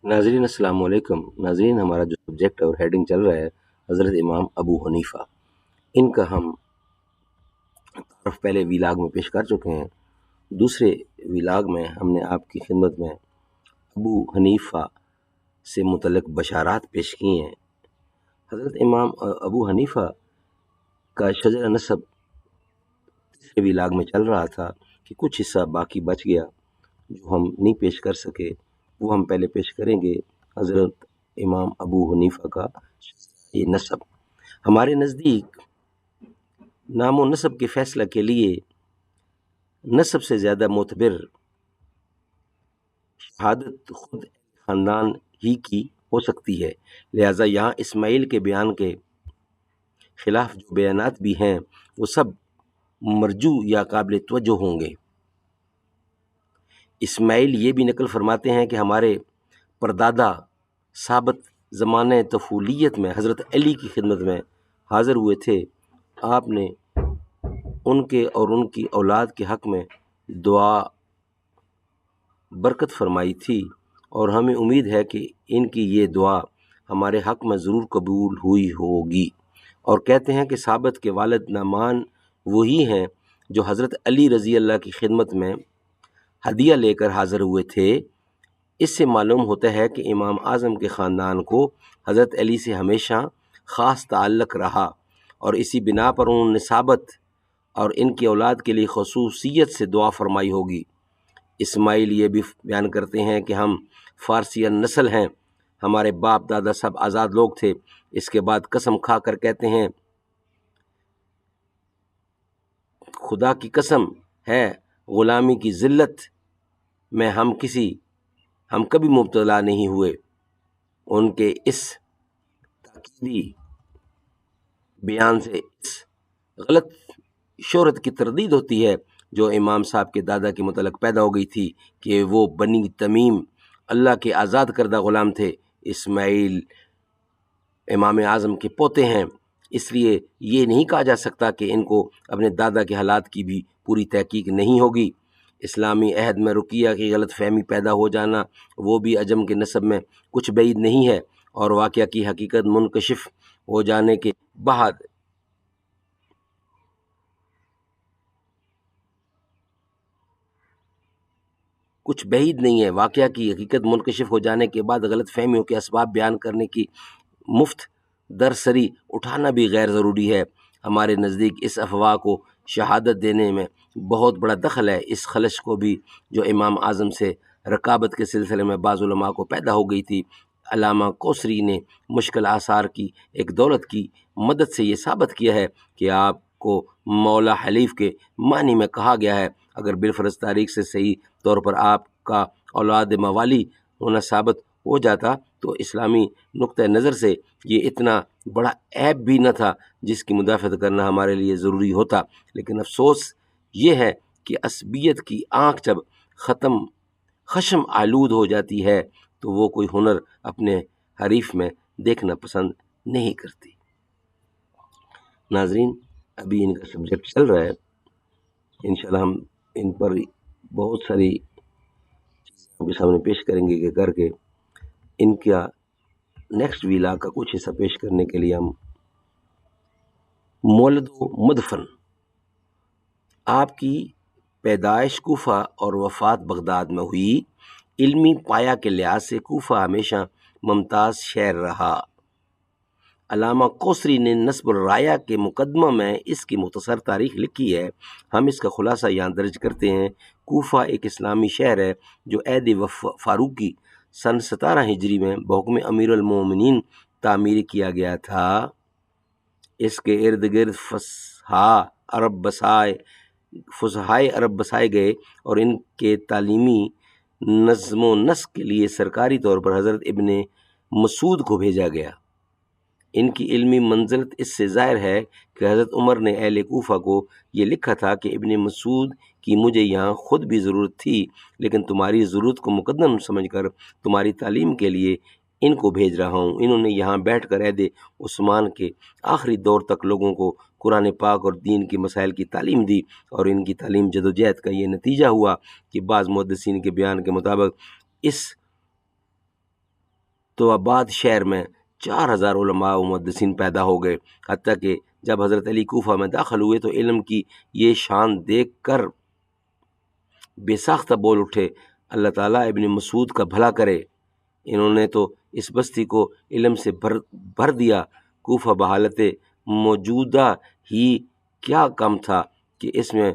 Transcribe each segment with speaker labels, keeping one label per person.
Speaker 1: ناظرین السلام علیکم۔ ناظرین، ہمارا جو سبجیکٹ اور ہیڈنگ چل رہا ہے حضرت امام ابو حنیفہ، ان کا ہم تعارف پہلے ویلاگ میں پیش کر چکے ہیں۔ دوسرے ویلاگ میں ہم نے آپ کی خدمت میں ابو حنیفہ سے متعلق بشارات پیش کی ہیں۔ حضرت امام ابو حنیفہ کا شجرہ نسب تیسرے ویلاگ میں چل رہا تھا کہ کچھ حصہ باقی بچ گیا جو ہم نہیں پیش کر سکے، وہ ہم پہلے پیش کریں گے۔ حضرت امام ابو حنیفہ کا یہ نسب ہمارے نزدیک نام و نسب کے فیصلہ کے لیے نسب سے زیادہ معتبر شہادت خود خاندان ہی کی ہو سکتی ہے، لہذا یہاں اسماعیل کے بیان کے خلاف جو بیانات بھی ہیں وہ سب مرجوع یا قابل توجہ ہوں گے۔ اسماعیل یہ بھی نقل فرماتے ہیں کہ ہمارے پردادا ثابت زمانے طفولیت میں حضرت علی کی خدمت میں حاضر ہوئے تھے۔ آپ نے ان کے اور ان کی اولاد کے حق میں دعا برکت فرمائی تھی، اور ہمیں امید ہے کہ ان کی یہ دعا ہمارے حق میں ضرور قبول ہوئی ہوگی۔ اور کہتے ہیں کہ ثابت کے والد نعمان وہی ہیں جو حضرت علی رضی اللہ کی خدمت میں ہدیہ لے کر حاضر ہوئے تھے۔ اس سے معلوم ہوتا ہے کہ امام اعظم کے خاندان کو حضرت علی سے ہمیشہ خاص تعلق رہا، اور اسی بنا پر انہوں نے ثابت اور ان کی اولاد کے لیے خصوصیت سے دعا فرمائی ہوگی۔ اسماعیل یہ بھی بیان کرتے ہیں کہ ہم فارسی نسل ہیں، ہمارے باپ دادا سب آزاد لوگ تھے۔ اس کے بعد قسم کھا کر کہتے ہیں، خدا کی قسم ہے غلامی کی ذلت میں ہم کبھی مبتلا نہیں ہوئے۔ ان کے اس تاکیدی بیان سے اس غلط شہرت کی تردید ہوتی ہے جو امام صاحب کے دادا کے متعلق پیدا ہو گئی تھی کہ وہ بنی تمیم اللہ کے آزاد کردہ غلام تھے۔ اسماعیل امام اعظم کے پوتے ہیں، اس لیے یہ نہیں کہا جا سکتا کہ ان کو اپنے دادا کے حالات کی بھی پوری تحقیق نہیں ہوگی۔ اسلامی عہد میں رقیہ کی غلط فہمی پیدا ہو جانا وہ بھی عجم کے نسب میں کچھ بعید نہیں ہے، اور واقعہ کی حقیقت منکشف ہو جانے کے بعد غلط فہمیوں کے اسباب بیان کرنے کی مفت درسری اٹھانا بھی غیر ضروری ہے۔ ہمارے نزدیک اس افواہ کو شہادت دینے میں بہت بڑا دخل ہے، اس خلش کو بھی جو امام اعظم سے رقابت کے سلسلے میں بعض علماء کو پیدا ہو گئی تھی۔ علامہ کوثری نے مشکل آثار کی ایک دولت کی مدد سے یہ ثابت کیا ہے کہ آپ کو مولا حلیف کے معنی میں کہا گیا ہے۔ اگر بالفرض تاریخ سے صحیح طور پر آپ کا اولاد موالی ہونا ثابت ہو جاتا تو اسلامی نقطہ نظر سے یہ اتنا بڑا عیب بھی نہ تھا جس کی مدافعت کرنا ہمارے لیے ضروری ہوتا، لیکن افسوس یہ ہے کہ عصبیت کی آنکھ جب خشم آلود ہو جاتی ہے تو وہ کوئی ہنر اپنے حریف میں دیکھنا پسند نہیں کرتی۔ ناظرین، ابھی ان کا سبجیکٹ چل رہا ہے، انشاءاللہ ہم ان پر بہت ساری چیزیں آپ کے سامنے پیش کریں گے کہ کر کے ان کا نیکسٹ ویلا کا کچھ حصہ پیش کرنے کے لیے ہم مولد و مدفن، آپ کی پیدائش کوفہ اور وفات بغداد میں ہوئی۔ علمی پایہ کے لحاظ سے کوفہ ہمیشہ ممتاز شہر رہا۔ علامہ کوثری نے نصب الرایہ کے مقدمہ میں اس کی مختصر تاریخ لکھی ہے۔ ہم اس کا خلاصہ یہاں درج کرتے ہیں۔ کوفہ ایک اسلامی شہر ہے جو عہد فاروقی سن 17 ہجری میں بحکم امیر المومنین تعمیر کیا گیا تھا۔ اس کے ارد گرد فصحائے عرب بسائے گئے اور ان کے تعلیمی نظم و نسق کے لیے سرکاری طور پر حضرت ابن مسعود کو بھیجا گیا۔ ان کی علمی منزلت اس سے ظاہر ہے کہ حضرت عمر نے اہل کوفہ کو یہ لکھا تھا کہ ابن مسعود کی مجھے یہاں خود بھی ضرورت تھی، لیکن تمہاری ضرورت کو مقدم سمجھ کر تمہاری تعلیم کے لیے ان کو بھیج رہا ہوں۔ انہوں نے یہاں بیٹھ کر عہد عثمان کے آخری دور تک لوگوں کو قرآن پاک اور دین کی مسائل کی تعلیم دی، اور ان کی تعلیم جدوجہد کا یہ نتیجہ ہوا کہ بعض محدثین کے بیان کے مطابق اس تو آباد شہر میں 4000 علماء و محدثین پیدا ہو گئے، حتیٰ کہ جب حضرت علی کوفہ میں داخل ہوئے تو علم کی یہ شان دیکھ کر بے ساختہ بول اٹھے، اللہ تعالیٰ ابن مسعود کا بھلا کرے، انہوں نے تو اس بستی کو علم سے بھر دیا۔ کوفہ بحالت موجودہ ہی کیا کم تھا کہ اس میں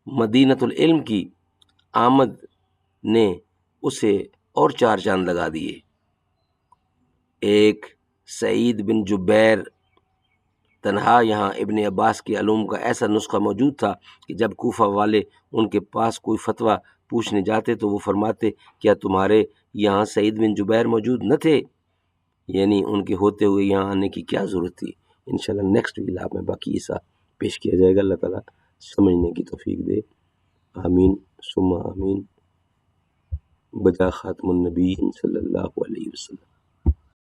Speaker 1: مدینۃ العلم کی آمد نے اسے اور 4 چاند لگا دیے۔ ایک سعید بن جبیر تنہا یہاں ابن عباس کے علوم کا ایسا نسخہ موجود تھا کہ جب کوفہ والے ان کے پاس کوئی فتویٰ پوچھنے جاتے تو وہ فرماتے، کیا تمہارے یہاں سعید بن جبیر موجود نہ تھے؟ یعنی ان کے ہوتے ہوئے یہاں آنے کی کیا ضرورت تھی۔ انشاءاللہ نیکسٹ ویلاپ میں باقی حصہ پیش کیا جائے گا۔ اللہ تعالیٰ سمجھنے کی توفیق دے، آمین ثم آمین، بجا خاتم النبیین صلی اللہ علیہ وسلم۔